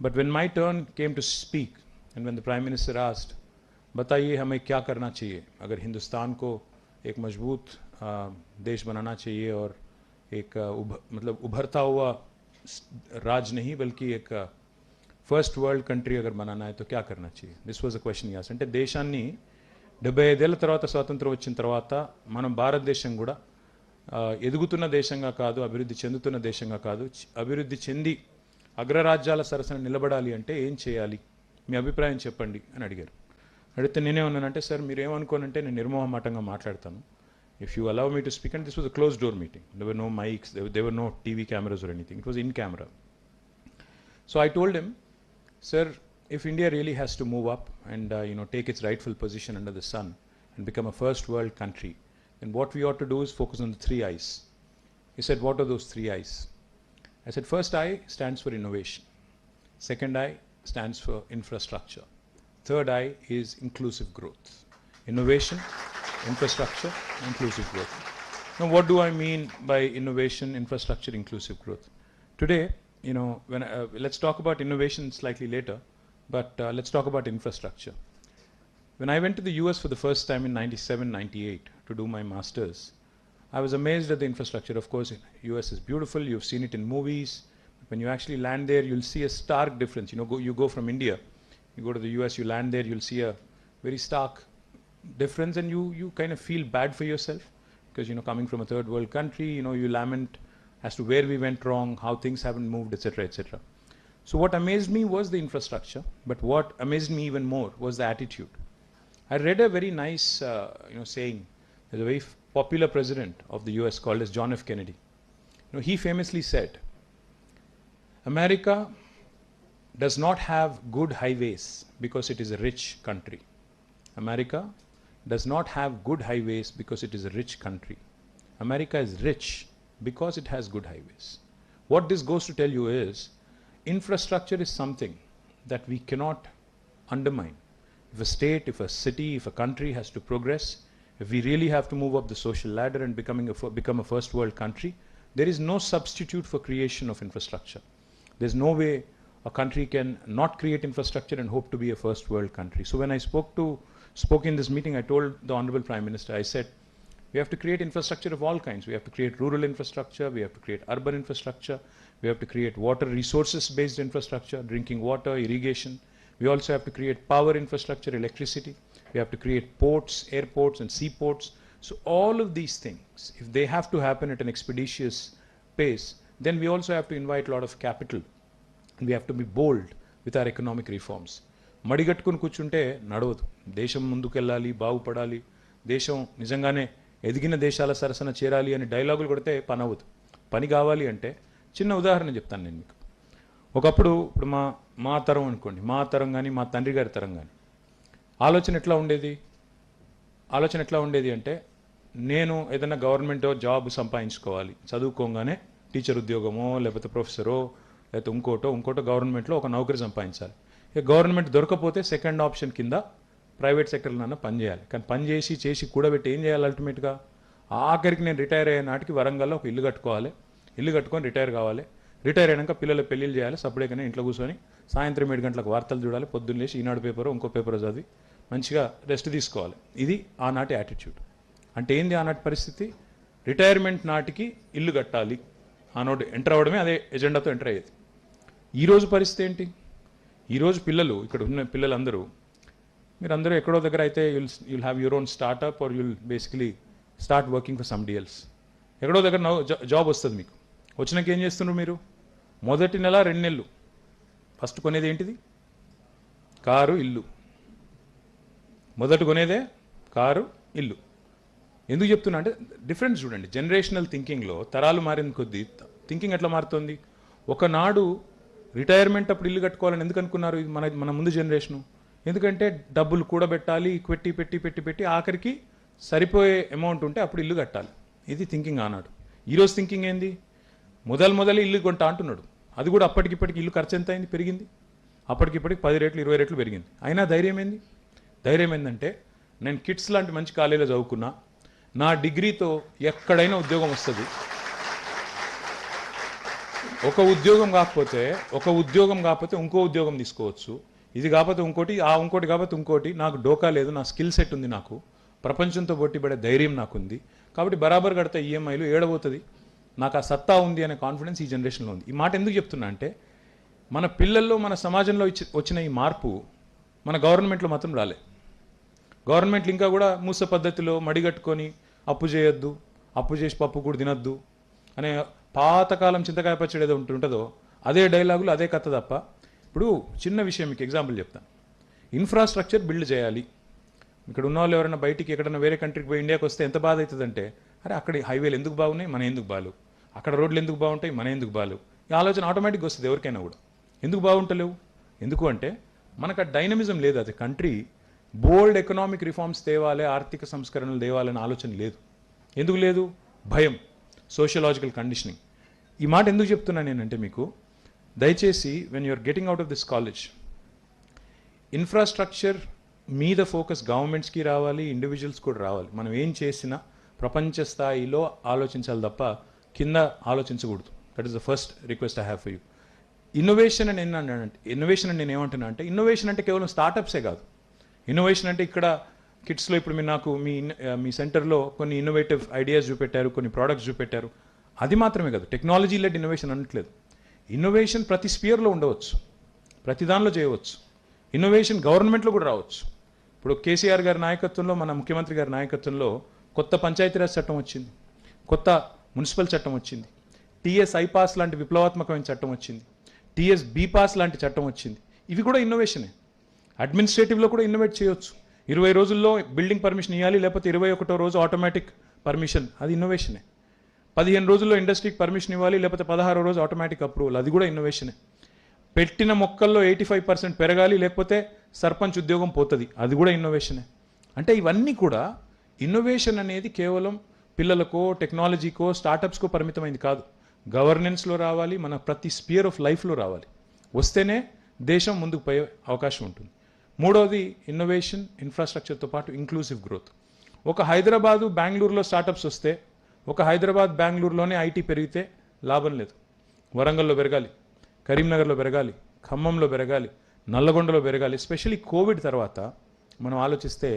But when my turn came to speak, and when the Prime Minister asked, बताइए हमें क्या करना चाहिए अगर हिंदुस्तान को एक मजबूत देश बनाना चाहिए और एक मतलब उभरता हुआ राज नहीं बल्कि एक ఫస్ట్ వరల్డ్ కంట్రీ అగర్ बनाना है तो क्या करना चाहिए. దిస్ వాజ్ అ క్వశ్చన్ యాస్. అంటే దేశాన్ని 75 ఏళ్ల తర్వాత స్వాతంత్రం వచ్చిన తర్వాత మనం భారతదేశం కూడా ఎదుగుతున్న దేశంగా కాదు, అభివృద్ధి చెందుతున్న దేశంగా కాదు, అభివృద్ధి చెంది అగ్రరాజ్యాల సరసన నిలబడాలి అంటే ఏం చేయాలి, మీ అభిప్రాయం చెప్పండి అని అడిగారు. అడిగితే నేనేమన్నానంటే, సార్ మీరేమనుకోనంటే నేను నిర్మోహమాటంగా మాట్లాడతాను. If you allow me to speak. And this was a close door meeting. There were no mics, there were no TV cameras or anything. It was in camera. So I told him, sir, if India really has to move up and take its rightful position under the sun and become a first world country, then what we ought to do is focus on the 3 I's. He said, what are those 3 I's? I said, first I stands for innovation. Second I stands for infrastructure. Third I is inclusive growth. Innovation, infrastructure, inclusive growth. Now, what do I mean by innovation, infrastructure, inclusive growth? Today, when let's talk about innovation slightly later, but let's talk about infrastructure. When I went to the US for the first time in 97, 98 to do my master's, I was amazed at the infrastructure. Of course, US is beautiful. You've seen it in movies. But when you actually land there, you'll see a stark difference. You go from India, you go to the US, you land there, you'll see a very stark difference, and you kind of feel bad for yourself because, coming from a third world country, you lament as to where we went wrong, how things haven't moved, etc., etc. So what amazed me was the infrastructure, but what amazed me even more was the attitude. I read a very nice, saying. There's a very popular president of the US called as John F. Kennedy. He famously said, America does not have good highways because it is a rich country. America does not have good highways because it is a rich country. America is rich because it has good highways. What this goes to tell you is, infrastructure is something that we cannot undermine. If a state, if a city, if a country has to progress, if we really have to move up the social ladder and become a first world country, there is no substitute for creation of infrastructure. There's no way a country can not create infrastructure and hope to be a first world country. So when I spoke in this meeting, I told the Honorable Prime Minister, I said, we have to create infrastructure of all kinds. We have to create rural infrastructure, we have to create urban infrastructure, we have to create water resources based infrastructure, drinking water, irrigation. We also have to create power infrastructure, electricity. We have to create ports, airports and seaports. So all of these things, if they have to happen at an expeditious pace, then we also have to invite a lot of capital. And we have to be bold with our economic reforms. మడిగట్టుకుని కూర్చుంటే నడవదు. దేశం ముందుకెళ్ళాలి, బాగుపడాలి, దేశం నిజంగానే ఎదిగిన దేశాల సరసన చేరాలి అని డైలాగులు కొడితే పని అవ్వదు. పని కావాలి అంటే చిన్న ఉదాహరణ చెప్తాను నేను మీకు. ఒకప్పుడు ఇప్పుడు మా తరం అనుకోండి, మా తరం కానీ మా తండ్రి గారి తరం కానీ ఆలోచన ఎట్లా ఉండేది అంటే, నేను ఏదైనా గవర్నమెంట్ జాబ్ సంపాదించుకోవాలి, చదువుకోగానే టీచర్ ఉద్యోగమో లేకపోతే ప్రొఫెసరో లేకపోతే ఇంకోటో గవర్నమెంట్లో ఒక నౌకరీ సంపాదించాలి. ఇక గవర్నమెంట్ దొరకపోతే సెకండ్ ఆప్షన్ కింద ప్రైవేట్ సెక్టర్లో పని చేయాలి. కానీ పని చేసి కూడబెట్టి ఏం చేయాలి అల్టిమేట్గా? ఆఖరికి నేను రిటైర్ అయ్యే నాటికి వరంగల్లో ఒక ఇల్లు కట్టుకొని రిటైర్ కావాలి. రిటైర్ అయినాక పిల్లల పెళ్ళిళ్ళు చేయాలి, సపరేట్గానే ఇంట్లో కూర్చొని సాయంత్రం 7 గంటలకు వార్తలు చూడాలి, పొద్దున్న లేచి ఈనాడు పేపరో ఇంకో పేపరో చదివి మంచిగా రెస్ట్ తీసుకోవాలి. ఇది ఆనాటి యాటిట్యూడ్. అంటే ఏంది ఆనాటి పరిస్థితి? రిటైర్మెంట్ నాటికి ఇల్లు కట్టాలి, ఆనాడు ఎంటర్ అవ్వడమే అదే ఎజెండాతో ఎంటర్ అయ్యేది. ఈరోజు పరిస్థితి ఏంటి? ఈరోజు పిల్లలు, ఇక్కడ ఉన్న పిల్లలందరూ, మీరందరూ ఎక్కడో దగ్గర అయితే you'll have your own startup or you'll basically start working for somebody else. ఎక్కడో దగ్గర జాబ్ వస్తుంది మీకు. వచ్చినాక ఏం చేస్తున్నారు మీరు? మొదటి నెల 2 నెలలు ఫస్ట్ కొనేది ఏంటిది? కారు, ఇల్లు. మొదట కొనేదే కారు, ఇల్లు. ఎందుకు చెప్తున్నా అంటే డిఫరెన్స్ చూడండి. జనరేషనల్ థింకింగ్లో తరాలు మారిన కొద్దీ థింకింగ్ ఎట్లా మారుతుంది? ఒకనాడు రిటైర్మెంట్ అప్పుడు ఇల్లు కట్టుకోవాలని ఎందుకు అనుకున్నారు మన ముందు జనరేషను? ఎందుకంటే డబ్బులు కూడబెట్టాలి, పెట్టి ఆఖరికి సరిపోయే అమౌంట్ ఉంటే అప్పుడు ఇల్లు కట్టాలి. ఇది థింకింగ్ ఆనాడు. ఈరోజు థింకింగ్ ఏంది? మొదలు ఇల్లు కొంటా అంటున్నాడు. అది కూడా అప్పటికిప్పటికి ఇల్లు ఖర్చు ఎంత అయింది? పెరిగింది. అప్పటికిప్పటికి 10 రెట్లు 20 రెట్లు పెరిగింది. అయినా ధైర్యం ఏందంటే నేను కిట్స్ లాంటి మంచి కాలేజీలో చదువుకున్నా, నా డిగ్రీతో ఎక్కడైనా ఉద్యోగం వస్తుంది, ఒక ఉద్యోగం కాకపోతే ఇంకో ఉద్యోగం తీసుకోవచ్చు, ఇది కాకపోతే ఇంకోటి, ఇంకోటి కాకపోతే ఇంకోటి, నాకు డోకా లేదు, నా స్కిల్ సెట్ ఉంది, నాకు ప్రపంచంతో పోటీపడే ధైర్యం నాకుంది, కాబట్టి బరాబర్ కడతా ఈఎంఐలు ఏడబోతుంది, నాకు ఆ సత్తా ఉంది అనే కాన్ఫిడెన్స్ ఈ జనరేషన్లో ఉంది. ఈ మాట ఎందుకు చెప్తున్నా అంటే మన పిల్లల్లో మన సమాజంలో వచ్చిన ఈ మార్పు మన గవర్నమెంట్లో మాత్రం రాలే. గవర్నమెంట్లు ఇంకా కూడా మూస పద్ధతిలో మడిగట్టుకొని అప్పు చేయొద్దు, అప్పు చేసి పప్పు కూడా తినొద్దు అనే పాతకాలం చింతకాయ పచ్చడి ఏదో ఉంటుంటుందో అదే డైలాగులు, అదే కథ తప్ప. ఇప్పుడు చిన్న విషయం మీకు ఎగ్జాంపుల్ చెప్తాను. ఇన్ఫ్రాస్ట్రక్చర్ బిల్డ్ చేయాలి. ఇక్కడ ఉన్న వాళ్ళు ఎవరైనా బయటికి ఎక్కడైనా వేరే కంట్రీకి పోయి ఇండియాకి వస్తే ఎంత బాధ అవుతుందంటే, అరే అక్కడ హైవేలు ఎందుకు బాగున్నాయి, మన ఎందుకు బాలు, అక్కడ రోడ్లు ఎందుకు బాగుంటాయి, మన ఎందుకు బాలు, ఈ ఆలోచన ఆటోమేటిక్గా వస్తుంది ఎవరికైనా కూడా. ఎందుకు బాగుంటలేవు, ఎందుకు అంటే మనకు ఆ డైనమిజం లేదు. అది కంట్రీ బోల్డ్ ఎకనామిక్ రిఫార్మ్స్ తేవాలి, ఆర్థిక సంస్కరణలు తేవాలనే ఆలోచన లేదు. ఎందుకు లేదు? భయం, సోషియలాజికల్ కండిషనింగ్. ఈ మాట ఎందుకు చెప్తున్నాను నేనంటే మీకు, దయచేసి when you're getting out of this college, infrastructure మీద ఫోకస్ గవర్నమెంట్స్కి రావాలి, ఇండివిజువల్స్ కూడా రావాలి. మనం ఏం చేసినా ప్రపంచ స్థాయిలో ఆలోచించాలి తప్ప కింద ఆలోచించకూడదు. That is the first request I have for you. Innovation అని నేను ఏమంటున్నా అంటే, ఇన్నోవేషన్ అంటే కేవలం స్టార్టప్సే కాదు. ఇన్నోవేషన్ అంటే ఇక్కడ కిట్స్లో ఇప్పుడు మీరు నాకు మీ సెంటర్లో కొన్ని ఇన్నోవేటివ్ ఐడియాస్ చూపెట్టారు, కొన్ని ప్రోడక్ట్స్ చూపెట్టారు, అది మాత్రమే కాదు. టెక్నాలజీ లెడ్ ఇన్నోవేషన్ అనట్లేదు. ఇన్నోవేషన్ ప్రతి స్పియర్లో ఉండవచ్చు, ప్రతి దానిలో చేయవచ్చు. ఇన్నోవేషన్ గవర్నమెంట్లో కూడా రావచ్చు. ఇప్పుడు కేసీఆర్ గారి నాయకత్వంలో, మన ముఖ్యమంత్రి గారి నాయకత్వంలో కొత్త పంచాయతీరాజ్ చట్టం వచ్చింది, కొత్త మున్సిపల్ చట్టం వచ్చింది, టీఎస్ ఐపాస్ లాంటి విప్లవాత్మకమైన చట్టం వచ్చింది, టీఎస్ బీపాస్ లాంటి చట్టం వచ్చింది. ఇవి కూడా ఇన్నోవేషనే. అడ్మినిస్ట్రేటివ్లో కూడా ఇన్నోవేట్ చేయొచ్చు. 20 రోజుల్లో బిల్డింగ్ పర్మిషన్ ఇవ్వాలి, లేకపోతే 21వ రోజు ఆటోమేటిక్ పర్మిషన్, అది ఇన్నోవేషనే. 15 రోజుల్లో ఇండస్ట్రీకి పర్మిషన్ ఇవ్వాలి, లేకపోతే 16వ రోజు ఆటోమేటిక్ అప్రూవల్, అది కూడా ఇన్నోవేషనే. పెట్టిన మొక్కల్లో 85% పెరగాలి, లేకపోతే సర్పంచ్ ఉద్యోగం పోతుంది, అది కూడా ఇన్నోవేషనే. అంటే ఇవన్నీ కూడా ఇన్నోవేషన్ అనేది కేవలం పిల్లలకో, టెక్నాలజీకో, స్టార్టప్స్కో పరిమితమైంది కాదు. గవర్నెన్స్లో రావాలి, మన ప్రతి స్పియర్ ఆఫ్ లైఫ్లో రావాలి. వస్తేనే దేశం ముందుకు పోయే అవకాశం ఉంటుంది. మూడవది ఇన్నోవేషన్, ఇన్ఫ్రాస్ట్రక్చర్తో పాటు ఇంక్లూసివ్ గ్రోత్. ఒక హైదరాబాదు, బెంగళూరులో స్టార్టప్స్ వస్తే, ఒక హైదరాబాద్, బెంగళూరులోనే ఐటీ పెరిగితే లాభం లేదు. వరంగల్లో పెరగాలి, కరీంనగర్లో పెరగాలి, ఖమ్మంలో పెరగాలి, నల్లగొండలో పెరగాలి. ఎస్పెషల్లీ కోవిడ్ తర్వాత మనం ఆలోచిస్తే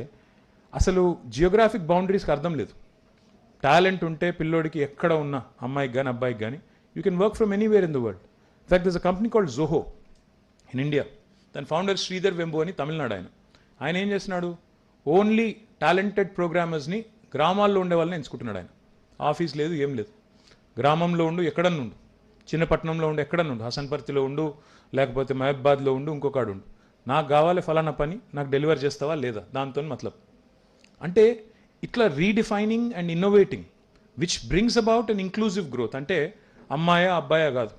అసలు జియోగ్రాఫిక్ బౌండరీస్కి అర్థం లేదు. టాలెంట్ ఉంటే పిల్లోడికి ఎక్కడ ఉన్న అమ్మాయికి కానీ అబ్బాయికి కానీ you can work from anywhere in the world. In fact this a company called Zoho in India. దాని ఫౌండర్ శ్రీధర్ వెంబు అని తమిళనాడు ఆయన ఏం చేస్తున్నాడు, ఓన్లీ టాలెంటెడ్ ప్రోగ్రామర్స్ని గ్రామాల్లో ఉండే వాళ్ళని ఎంచుకుంటున్నాడు. ఆయన ఆఫీస్ లేదు, ఏం లేదు, గ్రామంలో ఉండు, ఎక్కడన్నా ఉండు, చిన్న పట్టణంలో ఉండు, ఎక్కడన్నా ఉండు, హసన్పర్తిలో ఉండు, లేకపోతే మహబాద్లో ఉండు, ఇంకొకడు ఉండు, నాకు కావాలి ఫలానా పని, నాకు డెలివర్ చేస్తావా లేదా, దాంతో మతలబ్. అంటే ఇట్లా redefining and innovating which brings about an inclusive growth. అంటే అమ్మాయా అబ్బాయా కాదు,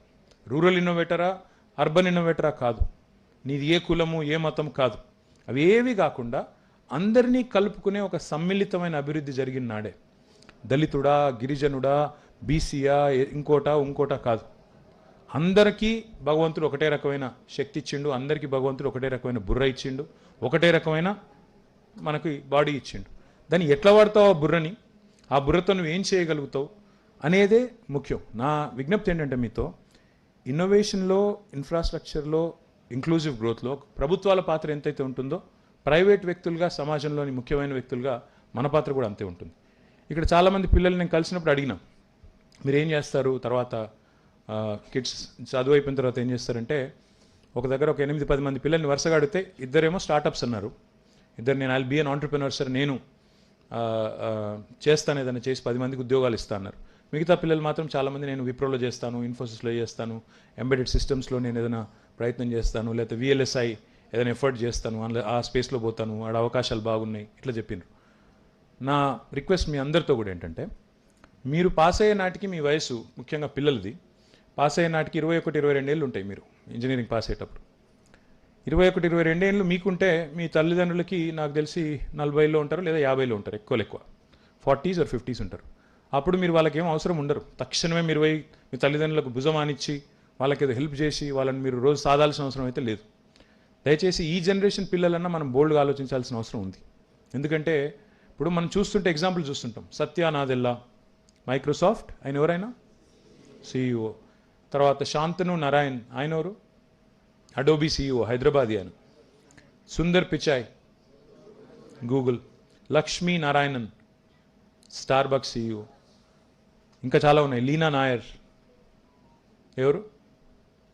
రూరల్ ఇన్నోవేటరా అర్బన్ ఇన్నోవేటరా కాదు, నీది ఏ కులము ఏ మతం కాదు, అవి ఏవి కాకుండా అందరినీ కలుపుకునే ఒక సమ్మిళితమైన అభివృద్ధి జరిగిన నాడే. దళితుడా, గిరిజనుడా, బీసీయా, ఇంకోటా కాదు. అందరికీ భగవంతుడు ఒకటే రకమైన శక్తి ఇచ్చిండు, అందరికీ భగవంతుడు ఒకటే రకమైన బుర్ర ఇచ్చిండు, ఒకటే రకమైన మనకి బాడీ ఇచ్చిండు. దాన్ని ఎట్లా వాడతావు ఆ బుర్రని, ఆ బుర్రతో నువ్వు ఏం చేయగలుగుతావు అనేదే ముఖ్యం. నా విజ్ఞప్తి ఏంటంటే మీతో, ఇన్నోవేషన్లో, ఇన్ఫ్రాస్ట్రక్చర్లో, ఇంక్లూజివ్ గ్రోత్లో ప్రభుత్వాల పాత్ర ఎంతైతే ఉంటుందో, ప్రైవేట్ వ్యక్తులుగా, సమాజంలోని ముఖ్యమైన వ్యక్తులుగా మన పాత్ర కూడా అంతే ఉంటుంది. ఇక్కడ చాలామంది పిల్లలు నేను కలిసినప్పుడు అడిగినా, మీరు ఏం చేస్తారు తర్వాత, కిడ్స్ చదువు అయిపోయిన తర్వాత ఏం చేస్తారంటే, ఒక దగ్గర ఒక 8-10 మంది పిల్లల్ని వరుసగా అడిగితే ఇద్దరేమో స్టార్టప్స్ అన్నారు, ఇద్దరు నేను I'll be an entrepreneur sir, నేను చేస్తాను, ఏదైనా చేసి 10 మందికి ఉద్యోగాలు ఇస్తా అన్నారు. మిగతా పిల్లలు మాత్రం చాలామంది నేను విప్రోలో చేస్తాను, ఇన్ఫోసిస్లో చేస్తాను, ఎంబెడెడ్ సిస్టమ్స్లో నేను ఏదైనా ప్రయత్నం చేస్తాను, లేకపోతే విఎల్ఎస్ఐ ఏదైనా ఎఫర్ట్ చేస్తాను, ఆ స్పేస్లో పోతాను, ఆడ అవకాశాలు బాగున్నాయి, ఇట్లా చెప్పిండ్రు. నా రిక్వెస్ట్ మీ అందరితో కూడా ఏంటంటే, మీరు పాస్ అయ్యే నాటికి మీ వయసు, ముఖ్యంగా పిల్లలది పాస్ అయ్యే నాటికి 21-22 ఏళ్ళు ఉంటాయి. మీరు ఇంజనీరింగ్ పాస్ అయ్యేటప్పుడు 21-22 ఏళ్ళు మీకుంటే, మీ తల్లిదండ్రులకి నాకు తెలిసి 40లో ఉంటారు, లేదా 50లో ఉంటారు, ఎక్కువ 40s or 50s ఉంటారు. అప్పుడు మీరు వాళ్ళకి ఏం అవసరం ఉండరు. తక్షణమే మీరు పోయి మీ తల్లిదండ్రులకు భుజం ఆనిచ్చి వాళ్ళకి ఏదో హెల్ప్ చేసి వాళ్ళని మీరు రోజు సాధాల్సిన అవసరం అయితే లేదు. దయచేసి ఈ జనరేషన్ పిల్లలన్నా మనం బోల్డ్గా ఆలోచించాల్సిన అవసరం ఉంది. ఎందుకంటే ఇప్పుడు మనం చూస్తుంటే ఎగ్జాంపుల్ చూస్తుంటాం. సత్య నాదెల్లా మైక్రోసాఫ్ట్ ఆయన ఎవరైనా CEO, తర్వాత శాంతను నారాయణ్, ఆయన ఎవరు? అడోబీ CEO, హైదరాబాద్ ఆయన. Sundar Pichai, Google. Lakshmi Narayanan, Starbucks CEO. ఇంకా చాలా ఉన్నాయి. లీనా నాయర్ ఎవరు?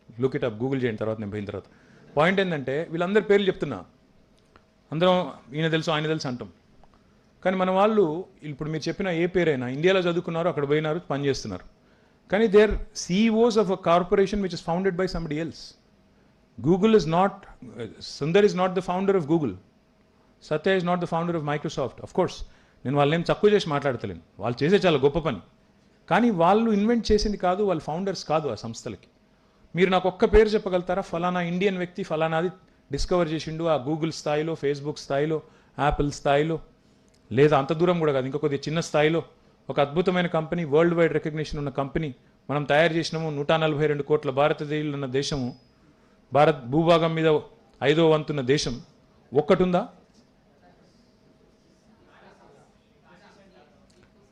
లుక్ ఇట్ అప్, గూగుల్ చేయండి తర్వాత నేను పోయిన తర్వాత. పాయింట్ ఏంటంటే వీళ్ళందరి పేర్లు చెప్తున్నా, అందరం ఈయన తెలుసు ఆయన తెలుసు అంటాం. కానీ మన వాళ్ళు ఇప్పుడు మీరు చెప్పిన ఏ పేరైనా ఇండియాలో చదువుకున్నారు, అక్కడ పోయినారు, పని చేస్తున్నారు. కానీ they are CEOs of a corporation which is founded by somebody else. Google is not, Sundar is not the founder of Google. Satya is not the founder of Microsoft. Of course నేను వాళ్ళని తక్కువ చేసి మాట్లాడతలేను, వాళ్ళు చేసే చాలా గొప్ప పని. కానీ వాళ్ళు ఇన్వెంట్ చేసింది కాదు, వాళ్ళు ఫౌండర్స్ కాదు ఆ సంస్థలకి. మీరు నాకు ఒక్క పేరు చెప్పగలుగుతారా? ఫలానా ఇండియన్ వ్యక్తి ఫలానాది డిస్కవర్ చేసిండు ఆ గూగుల్ స్థాయిలో, ఫేస్బుక్ స్థాయిలో, యాపిల్ స్థాయిలో, లేదా అంత దూరం కూడా కాదు, ఇంకా కొద్దిగా చిన్న స్థాయిలో ఒక అద్భుతమైన కంపెనీ, వరల్డ్ వైడ్ రికగ్నిషన్ ఉన్న కంపెనీ మనం తయారు చేసినాము. 142 కోట్ల భారతదేశంలో ఉన్న దేశము, భారత్ భూభాగం మీద 5వ వంతున్న దేశం ఒక్కటుందా?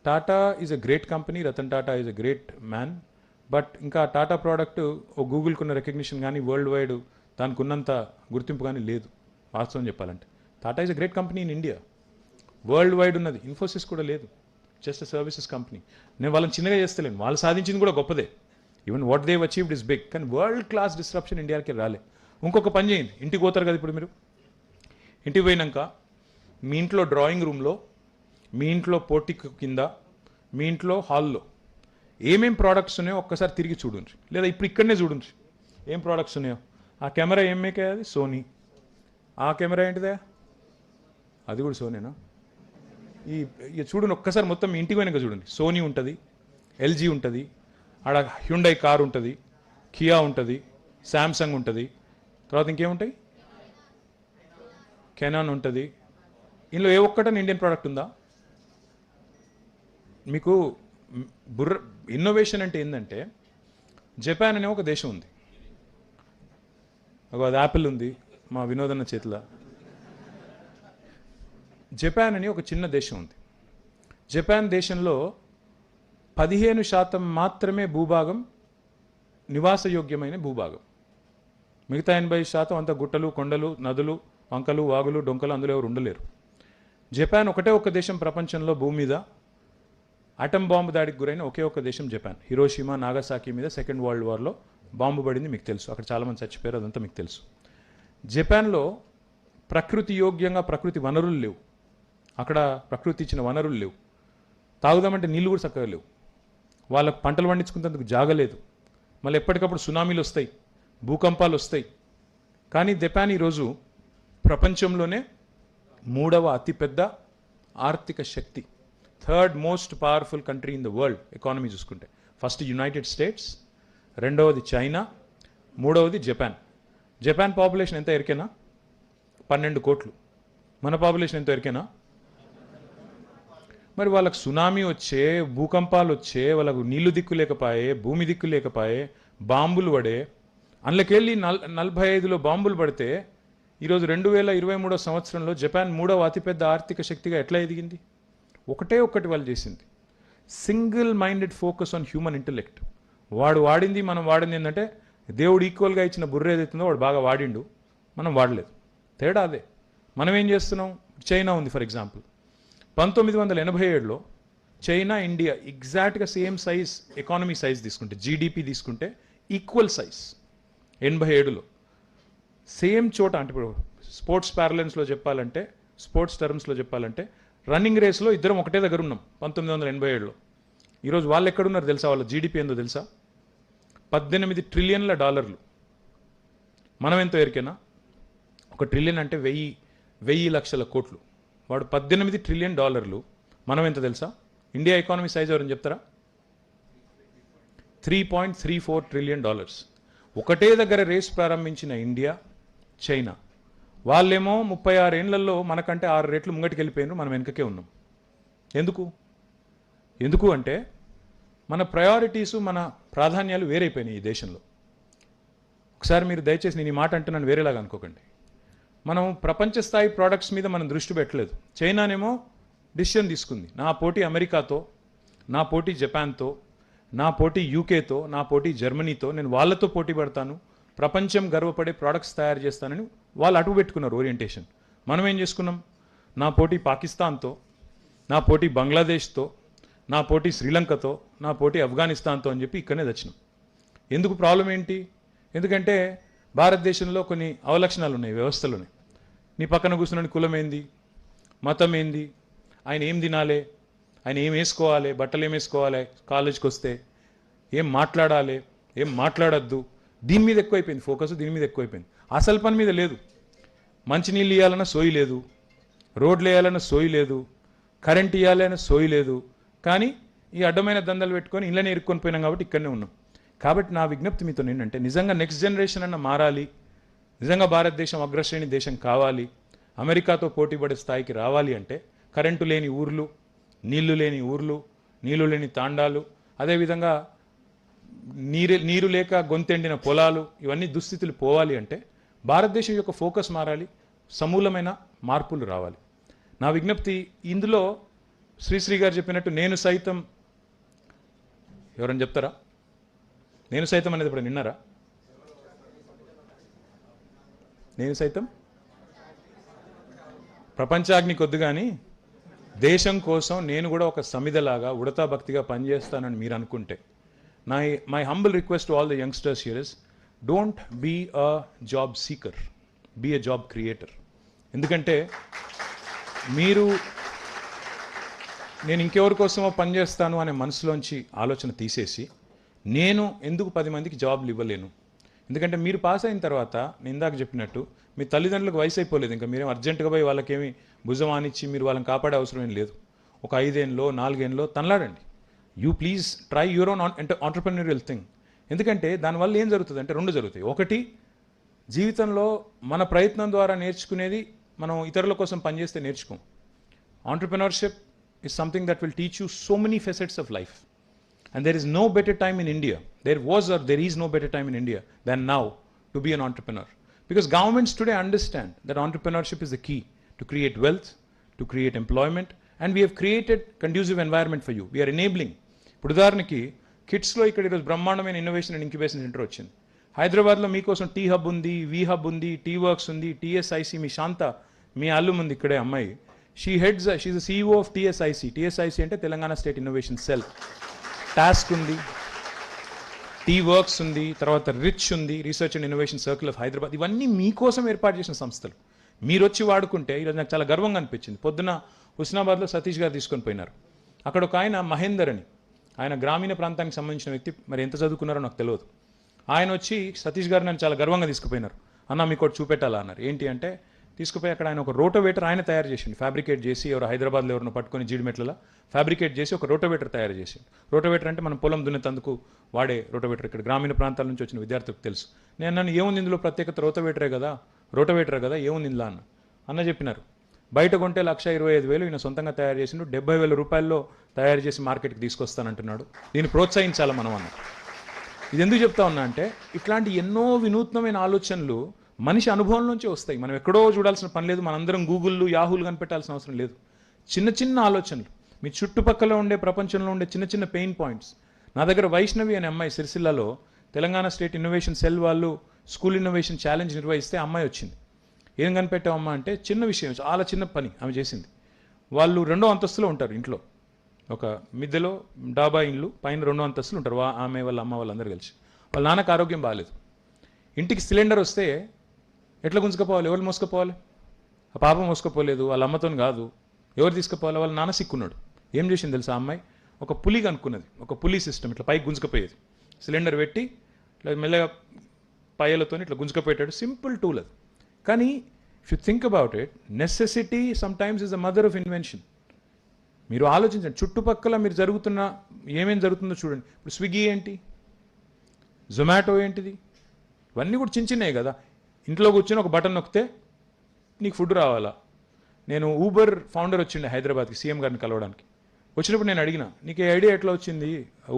Tata is a great company, Ratan Tata is a great man. But ఇంకా టాటా ప్రోడక్ట్ ఓ గూగుల్కి ఉన్న రికగ్నిషన్ కానీ వరల్డ్ వైడ్ దానికి ఉన్నంత గుర్తింపు కానీ లేదు వాస్తవం చెప్పాలంటే. Tata is a great company in India, world wide ఉన్నది. ఇన్ఫోసిస్ కూడా లేదు, జస్ట్ అ సర్వీసెస్ కంపెనీ. నేను వాళ్ళని చిన్నగా చేస్తలేను, వాళ్ళు సాధించింది కూడా గొప్పదే. Even what they achieved is big. కానీ వరల్డ్ క్లాస్ డిస్రప్షన్ ఇండియాకి రాలే. ఇంకొక పని చేయండి, ఇంటికి పోతారు కదా ఇప్పుడు మీరు, ఇంటికి పోయినాక మీ ఇంట్లో డ్రాయింగ్ రూమ్లో, మీ ఇంట్లో పోర్టిక్ కింద, మీ ఇంట్లో హాల్లో ఏమేం ప్రోడక్ట్స్ ఉన్నాయో ఒక్కసారి తిరిగి చూడండి, లేదా ఇప్పుడు ఇక్కడనే చూడండి ఏం ప్రోడక్ట్స్ ఉన్నాయో. ఆ కెమెరా ఏం మేకే? అది సోనీ. ఆ కెమెరా ఏంటిదే? అది కూడా సోనేనా? ఇక చూడండి ఒక్కసారి మొత్తం మీ ఇంటికి పోయినాక చూడండి. సోనీ ఉంటుంది, LG ఉంటుంది, ఆడ హ్యుండై కార్ ఉంటుంది, కియా ఉంటుంది, శాంసంగ్ ఉంటుంది, తర్వాత ఇంకేముంటాయి, కెనాన్ ఉంటుంది. ఇందులో ఏ ఒక్కటని ఇండియన్ ప్రోడక్ట్ ఉందా? మీకు ఇన్నోవేషన్ అంటే ఏంటంటే, జపాన్ అనే ఒక దేశం ఉంది, అది యాపిల్ ఉంది మా వినోదన్న చేతిలో. జపాన్ అని ఒక చిన్న దేశం ఉంది. జపాన్ దేశంలో 15% మాత్రమే భూభాగం నివాసయోగ్యమైన భూభాగం. మిగతా 80% అంతా గుట్టలు, కొండలు, నదులు, వంకలు, వాగులు, డొంకలు, అందులో ఎవరు ఉండలేరు. జపాన్ ఒకటే ఒక దేశం ప్రపంచంలో భూమి మీద అటం బాంబు దాడికి గురైన ఒకే ఒక దేశం జపాన్. హిరోషిమా, నాగసాకి మీద సెకండ్ వరల్డ్ వార్లో బాంబు పడింది, మీకు తెలుసు. అక్కడ చాలామంది చచ్చిపోయారు, అదంతా మీకు తెలుసు. జపాన్లో ప్రకృతి యోగ్యంగా ప్రకృతి వనరులు లేవు. అక్కడ ప్రకృతి ఇచ్చిన వనరులు లేవు. తాగుదామంటే నీళ్ళు కూడా చక్కగా లేవు. వాళ్ళకు పంటలు పండించుకునేందుకు జాగలేదు. మళ్ళీ ఎప్పటికప్పుడు సునామీలు వస్తాయి, భూకంపాలు వస్తాయి. కానీ జపాన్ ఈరోజు ప్రపంచంలోనే 3వ అతిపెద్ద ఆర్థిక శక్తి, third most powerful country in the world economy చూసుకుంటే. ఫస్ట్ యునైటెడ్ స్టేట్స్, రెండవది చైనా, మూడవది జపాన్. జపాన్ పాపులేషన్ ఎంత ఎరికేనా? 12 కోట్లు. మన పాపులేషన్ ఎంత ఎరికేనా? మరి వాళ్ళకు సునామీ వచ్చే, భూకంపాలు వచ్చే, వాళ్ళకు నీళ్లు దిక్కు లేకపోయే, భూమి దిక్కు లేకపోయే, బాంబులు పడే, అందులోకెళ్ళి 45లో బాంబులు పడితే ఈరోజు 2023 సంవత్సరంలో జపాన్ 3వ అతిపెద్ద ఆర్థిక శక్తిగా ఎట్లా ఎదిగింది? ఒకటే ఒక్కటి వాళ్ళు చేసింది, single minded focus on human intellect. వాడు వాడింది, మనం వాడింది ఏంటంటే, దేవుడు ఈక్వల్గా ఇచ్చిన బుర్ర ఏదైతుందో వాడు బాగా వాడిండు, మనం వాడలేదు. తేడా అదే. మనం ఏం చేస్తున్నాం? చైనా ఉంది ఫర్ ఎగ్జాంపుల్. 1987లో చైనా, ఇండియా ఎగ్జాక్ట్గా సేమ్ సైజ్, ఎకానమీ సైజ్ తీసుకుంటే, GDP తీసుకుంటే ఈక్వల్ సైజ్. 87లో సేమ్ చోట, అంటే ఇప్పుడు స్పోర్ట్స్ ప్యారలెన్స్లో చెప్పాలంటే, స్పోర్ట్స్ టర్మ్స్లో చెప్పాలంటే, రన్నింగ్ రేస్లో ఇద్దరం ఒకటే దగ్గర ఉన్నాం 1987లో. ఈరోజు వాళ్ళు ఎక్కడున్నారు తెలుసా? వాళ్ళ GDP ఏందో తెలుసా? $18 ట్రిలియన్ల. మనం ఎంతో ఎరికేనా? 1 ట్రిలియన్ అంటే 1000 లక్షల కోట్లు. వాడు $18 ట్రిలియన్. మనం ఎంత తెలుసా? ఇండియా ఎకానమీ సైజ్ ఎవరని చెప్తారా? $3.34 ట్రిలియన్. ఒకటే దగ్గర రేస్ ప్రారంభించిన ఇండియా, చైనా. వాళ్ళేమో 36 ఏళ్లలో మనకంటే 6 రెట్లు ముంగటికి వెళ్ళిపోయినారు, మనం వెనుకకే ఉన్నాం. ఎందుకు అంటే మన ప్రయారిటీసు, మన ప్రాధాన్యాలు వేరైపోయినాయి ఈ దేశంలో. ఒకసారి మీరు దయచేసి నేను ఈ మాట అంటే నన్ను వేరేలాగా అనుకోకండి. మనం ప్రపంచ స్థాయి ప్రోడక్ట్స్ మీద మనం దృష్టి పెట్టలేదు. చైనానేమో డిసిషన్ తీసుకుంది, నా పోటీ అమెరికాతో, నా పోటీ జపాన్తో, నా పోటీ యూకేతో, నా పోటీ జర్మనీతో, నేను వాళ్ళతో పోటీ పడతాను, ప్రపంచం గర్వపడే ప్రోడక్ట్స్ తయారు చేస్తానని వాళ్ళు అటుకు పెట్టుకున్నారు ఓరియంటేషన్. మనం ఏం చేసుకున్నాం, నా పోటీ పాకిస్తాన్తో, నా పోటీ బంగ్లాదేశ్తో, నా పోటీ శ్రీలంకతో, నా పోటీ ఆఫ్ఘనిస్తాన్తో అని చెప్పి ఇక్కడనే తెచ్చినాం. ఎందుకు ప్రాబ్లం ఏంటి? ఎందుకంటే భారతదేశంలో కొన్ని అవలక్షణాలు ఉన్నాయి, వ్యవస్థలు ఉన్నాయి. నీ పక్కన కూర్చున్న కులం ఏంది, మతం ఏంది, ఆయన ఏం తినాలి, ఆయన ఏం వేసుకోవాలి, బట్టలు ఏం వేసుకోవాలి, కాలేజ్కి వస్తే ఏం మాట్లాడాలి, ఏం మాట్లాడద్దు, దీని మీద ఎక్కువైపోయింది ఫోకస్, దీని మీద ఎక్కువైపోయింది. అసలు పని మీద లేదు. మంచినీళ్ళు ఇవ్వాలన్న సోయి లేదు, రోడ్లు వేయాలన్న సోయి లేదు, కరెంట్ ఇవ్వాలన్న సోయి లేదు. కానీ ఈ అడ్డమైన దందాలు పెట్టుకొని ఇళ్ళని ఇరుక్కొని పోయినాం కాబట్టి ఇక్కడనే ఉన్నాం. కాబట్టి నా విజ్ఞప్తి మీతో ఏంటంటే, నిజంగా నెక్స్ట్ జనరేషన్ అన్న మారాలి, నిజంగా భారతదేశం అగ్రశ్రేణి దేశం కావాలి, అమెరికాతో పోటీపడే స్థాయికి రావాలి అంటే కరెంటు లేని ఊర్లు, నీళ్లు లేని ఊర్లు, నీళ్లు లేని తాండాలు, అదేవిధంగా నీరు లేక గొంతెండిన పొలాలు, ఇవన్నీ దుస్థితులు పోవాలి అంటే భారతదేశం యొక్క ఫోకస్ మారాలి, సమూలమైన మార్పులు రావాలి. నా విజ్ఞప్తి ఇందులో శ్రీశ్రీ గారు చెప్పినట్టు నేను సైతం, ఎవరని చెప్తారా? నేను సైతం అనేది ఇప్పుడు విన్నారా? నేను సైతం ప్రపంచాగ్ని కొద్దు కానీ దేశం కోసం నేను కూడా ఒక సమిధలాగా ఉడతా భక్తిగా పనిచేస్తానని మీరు అనుకుంటే, my humble request to all the youngsters here is, don't be a job seeker, be a job creator. ఎందుకంటే మీరు నేను ఇంకెవరి కోసమో పనిచేస్తాను అనే మనసులోంచి ఆలోచన తీసేసి, నేను ఎందుకు 10 మందికి జాబ్లు ఇవ్వలేను? ఎందుకంటే మీరు పాస్ అయిన తర్వాత నేను ఇందాక చెప్పినట్టు మీ తల్లిదండ్రులకు వయసు అయిపోలేదు, ఇంకా మీరేం అర్జెంటుగా పోయి వాళ్ళకేమి భుజం ఆనిచ్చి మీరు వాళ్ళని కాపాడే అవసరం ఏం లేదు. ఒక 5 ఏళ్ళలో 4 ఏళ్ళలో తనలాడండి. You please try your own entrepreneurial thing. ఎందుకంటే దానివల్ల ఏం జరుగుతుంది అంటే 2 జరుగుతాయి. ఒకటి, జీవితంలో మన ప్రయత్నం ద్వారా నేర్చుకునేది మనం ఇతరుల కోసం పనిచేస్తే నేర్చుకోం. Entrepreneurship is something that will teach you so many facets of life. And there is no better time in India, there was or there is no better time in India than now to be an entrepreneur. Because governments today understand that entrepreneurship is the key to create wealth, to create employment, and we have created conducive environment for you. We are enabling. ఇప్పుడు ఉదాహరణకి కిట్స్లో ఇక్కడ ఈరోజు బ్రహ్మాండమైన innovation and incubation centre వచ్చింది. హైదరాబాద్లో మీకోసం T hub ఉంది, we hub ఉంది, టీ వర్క్స్ ఉంది, టీఎస్ఐసి, మీ శాంత మీ అల్లు ఉంది ఇక్కడే అమ్మాయి. She's the CEO of TSIC. TSIC అంటే Telangana state innovation cell. TASK ఉంది, టీ వర్క్స్ ఉంది, తర్వాత రిచ్ ఉంది, research and innovation circle of Hyderabad. ఇవన్నీ మీకోసం ఏర్పాటు చేసిన సంస్థలు. మీరు వచ్చి వాడుకుంటే ఈరోజు నాకు చాలా గర్వంగా అనిపించింది. పొద్దున హుస్నాబాద్లో సతీష్ గారు తీసుకొని పోయినారు. అక్కడ ఒక ఆయన మహేందర్ అని, ఆయన గ్రామీణ ప్రాంతానికి సంబంధించిన వ్యక్తి, మరి ఎంత చదువుకున్నారో నాకు తెలియదు. ఆయన వచ్చి సతీష్ గారు నన్ను చాలా గర్వంగా తీసుకుపోయినారు. అన్న మీకు ఒకటి చూపెట్టాలా అన్నారు. ఏంటి అంటే, తీసుకుపోయి అక్కడ ఆయన ఒక రోటోవేటర్ ఆయన తయారు చేసిండు, ఫ్యాబ్రికేట్ చేసి. ఎవరు హైదరాబాద్లో ఎవరిని పట్టుకొని జీడిమెట్లలో ఫ్యాబ్రికేట్ చేసి ఒక రోటోవేటర్ తయారు చేసిండు. రోటోవేటర్ అంటే మనం పొలం దున్నేతందుకు వాడే రోటోవేటర్. ఇక్కడ గ్రామీణ ప్రాంతాల నుంచి వచ్చిన విద్యార్థులకు తెలుసు. నేను నన్ను ఏముంది ఇందులో ప్రత్యేకత, రోటోవేటరే కదా ఏముంది ఇందులో అన్న చెప్పినారు. బయట కొంటే 1,25,000 ఈయన సొంతంగా తయారు చేసిండు, 70,000 రూపాయల్లో తయారు చేసి మార్కెట్కి తీసుకొస్తానంటున్నాడు. దీన్ని ప్రోత్సహించాలి మనం అన్న. ఇది ఎందుకు చెప్తా ఉన్నా అంటే, ఇట్లాంటి ఎన్నో వినూత్నమైన ఆలోచనలు మనిషి అనుభవం నుంచే వస్తాయి. మనం ఎక్కడో చూడాల్సిన పని లేదు, మనందరం గూగుల్లు యాహూలు కనిపెట్టాల్సిన అవసరం లేదు. చిన్న చిన్న ఆలోచనలు, మీ చుట్టుపక్కల ఉండే ప్రపంచంలో ఉండే చిన్న చిన్న పెయిన్ పాయింట్స్. నా దగ్గర వైష్ణవి అనే అమ్మాయి సిరిసిల్లలో తెలంగాణ స్టేట్ ఇన్నోవేషన్ సెల్ వాళ్ళు స్కూల్ ఇన్నోవేషన్ ఛాలెంజ్ నిర్వహిస్తే అమ్మాయి వచ్చింది. ఏం కనిపెట్టామమ్మా అంటే, చిన్న విషయం, చాలా చిన్న పని ఆమె చేసింది. వాళ్ళు 2వ అంతస్తులో ఉంటారు ఇంట్లో, ఒక మిద్దెలో డాబా ఇల్లు, పైన 2వ అంతస్తులు ఉంటారు ఆమె వాళ్ళ అమ్మ వాళ్ళందరూ కలిసి. వాళ్ళ నాన్నకు ఆరోగ్యం బాగాలేదు. ఇంటికి సిలిండర్ వస్తే ఎట్లా గుంజుకపోవాలి, ఎవరు మోసుకపోవాలి? ఆ పాప మోసుకపోలేదు, వాళ్ళ అమ్మతో కాదు, ఎవరు తీసుకుపోవాలి? వాళ్ళ నాన్న సిక్కున్నాడు. ఏం చేసింది తెలుసా అమ్మాయి? ఒక పులి కనుక్కున్నది, ఒక పులి సిస్టమ్, ఇట్లా పైకి గుంజుకపోయేది. సిలిండర్ పెట్టి ఇట్లా మెల్లగా పయ్యలతో ఇట్లా గుంజుకపోయేటాడు. సింపుల్ టూల్ అది. కానీ if you think about it, necessity sometimes is the mother of invention. మీరు ఆలోచించండి, చుట్టుపక్కల మీరు ఏమేం జరుగుతుందో చూడండి. ఇప్పుడు స్విగ్గీ ఏంటి, జొమాటో ఏంటిది, ఇవన్నీ కూడా చిన్న చిన్నవి కదా. ఇంట్లో కూర్చొని ఒక బటన్ నొక్కితే నీకు ఫుడ్ రావాలా. నేను ఊబర్ ఫౌండర్ వచ్చిండే హైదరాబాద్కి సీఎం గారిని కలవడానికి. వచ్చినప్పుడు నేను అడిగిన, నీకు ఐడియా ఎట్లా వచ్చింది,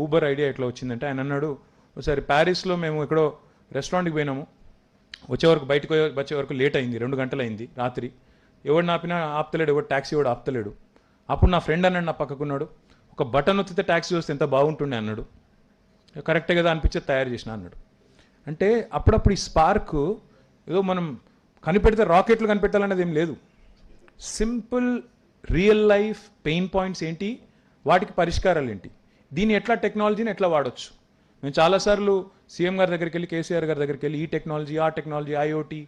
ఊబర్ ఐడియా ఎట్లా వచ్చిందంటే ఆయన అన్నాడు, ఒకసారి ప్యారిస్లో మేము ఎక్కడో రెస్టారెంట్కి పోయినాము, వచ్చే వరకు లేట్ అయింది, 2 గంటలు అయింది రాత్రి. ఎవడు ఆపినా ఆపుతలేడు, ఎవడు ట్యాక్సీ ఎవడు ఆపుతలేడు. అప్పుడు నా ఫ్రెండ్ అన్నాడు, నా పక్కకున్నాడు, ఒక బటన్ నొక్కితే ట్యాక్సీ వస్తే ఎంత బాగుంటుండే అన్నాడు. కరెక్టే కదా అనిపించేది తయారు చేసిన అన్నాడు. అంటే అప్పుడప్పుడు ఈ స్పార్క్ ఏదో మనం కనిపెడితే రాకెట్లు కనిపెట్టాలనేది ఏం లేదు. Simple real life pain points ఏంటి, వాటికి పరిష్కారాలు ఏంటి, దీన్ని ఎట్లా టెక్నాలజీని ఎట్లా వాడచ్చు. నేను చాలాసార్లు సీఎం గారి దగ్గరికి వెళ్ళి, కేసీఆర్ గారి దగ్గరికి వెళ్ళి ఈ టెక్నాలజీ ఆ టెక్నాలజీ ఐఓటీ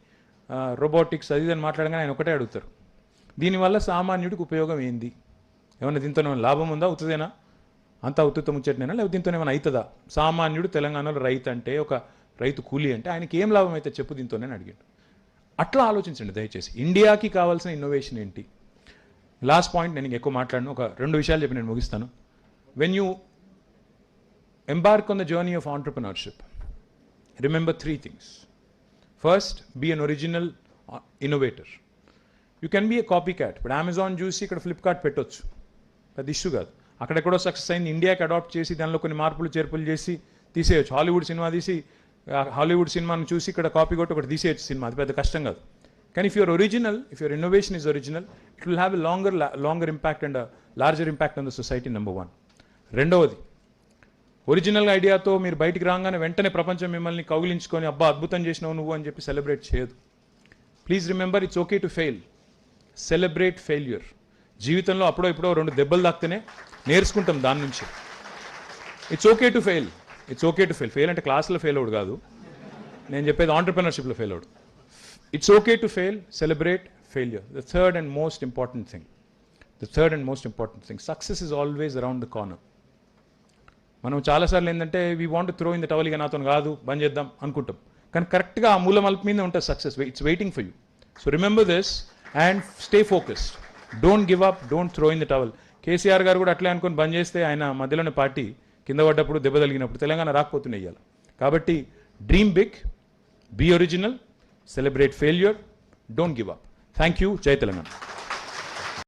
రోబోటిక్స్ అది అని మాట్లాడగానే ఆయన ఒకటే అడుగుతారు, దీనివల్ల సామాన్యుడికి ఉపయోగం ఏంది, ఏమన్నా దీంతో ఏమైనా లాభం ఉందా, అవుతుందేనా, అంతా ఉత్తుత ముచ్చటనేనా, లేకపోతే దీంతో ఏమైనా అవుతుందా, సామాన్యుడు తెలంగాణలో రైతు అంటే ఒక రైతు కూలీ అంటే ఆయనకి ఏం లాభం అయితే చెప్పు దీంతోనే అడిగాడు. అట్లా ఆలోచించండి దయచేసి. ఇండియాకి కావాల్సిన ఇన్నోవేషన్ ఏంటి. లాస్ట్ పాయింట్, నేను ఎక్కువ మాట్లాడను, ఒక 2 విషయాలు చెప్పి నేను ముగిస్తాను. When you embark on the journey of entrepreneurship, remember 3 things. First, be an original innovator. You can be a copycat, but Amazon చూసి ఇక్కడ ఫ్లిప్కార్ట్ పెట్టొచ్చు, అది ఇష్యూ కాదు. అక్కడెక్కడో సక్సెస్ అయింది, ఇండియాకి అడాప్ట్ చేసి దానిలో కొన్ని మార్పులు చేర్పులు చేసి తీసేయచ్చు. హాలీవుడ్ సినిమా తీసి హాలీవుడ్ సినిమాను చూసి ఇక్కడ కాపీ కొట్టి ఒకటి తీసేయచ్చు సినిమా, అది పెద్ద కష్టం కాదు. కానీ if your original, if your innovation is original, it will have a longer impact and larger impact on the society. Number 1. రెండవది, ఒరిజినల్ ఐడియాతో మీరు బయటికి రాగానే వెంటనే ప్రపంచం మిమ్మల్ని కౌగిలించుకొని అబ్బా అద్భుతం చేసినావు నువ్వు అని చెప్పి సెలబ్రేట్ చేయదు. Please remember, it's okay to fail, celebrate failure. జీవితంలో అప్పుడో ఇప్పుడో 2 దెబ్బలు తాకితేనే నేర్చుకుంటాం దాని నుంచి. It's okay to fail, it's okay to fail. Fail అంటే క్లాస్లో ఫెయిల్ అవుడు కాదు, నేను చెప్పేది ఆంటర్‌ప్రెన్యూర్‌షిప్లో ఫెయిల్ అవుడు. It's okay to fail, celebrate failure. The third and most important thing, success is always around the corner. మనం చాలాసార్లు ఏంటంటే we want to throw in the towel, ఇక నాతో కాదు బంద్ చేద్దాం అనుకుంటాం, కానీ కరెక్ట్గా ఆ మూల మలుపు మీద ఉంటుంది success. It's waiting for you. So remember this and stay focused. Don't give up, don't throw in the towel. KCR గారు కూడా అట్లే అనుకుని బంద్ చేస్తే ఆయన మధ్యలోనే పార్టీ కింద పడ్డప్పుడు దెబ్బ తగిలినప్పుడు తెలంగాణ రాకపోతున్నాయి ఇవాళ. కాబట్టి dream big, be original, celebrate failure, don't give up. Thank you. జై తెలంగాణ.